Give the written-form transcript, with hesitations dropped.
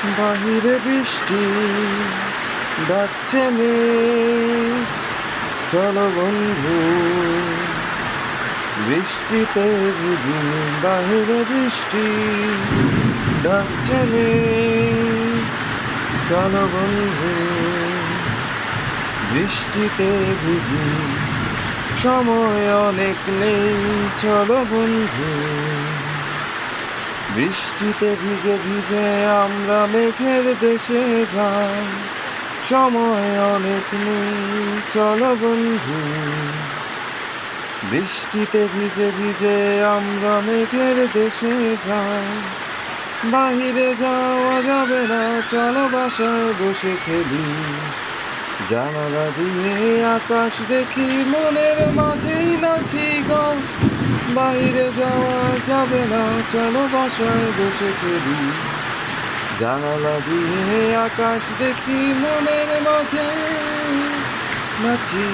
বাহিরে বৃষ্টি ডাকছে মেঘ, চলো বন্ধু বৃষ্টিতে ভিজি। বাহিরে বৃষ্টি ডাকছে মেঘ, চলো বন্ধু বৃষ্টিতে ভিজি। সময় অনেক নেই, চলো বন্ধু বৃষ্টিতে ভিজে ভিজে আমরা মেঘের দেশে যাই। সময় অনেক নেই, চলো বন্ধু বৃষ্টিতে ভিজে ভিজে আমরা মেঘের দেশে যাই। বাহিরে যাওয়া যাবে না, চলো বাসায় বসে খেলি। জানালা দিয়ে আকাশ দেখি, মনের মাঝেই নাচি গান। বাহিরে যাওয়া যাবে না, চলো বাসায় বসে খেলি। জানালা দিয়ে আকাশ দেখি, মনের মাঝে নাচি।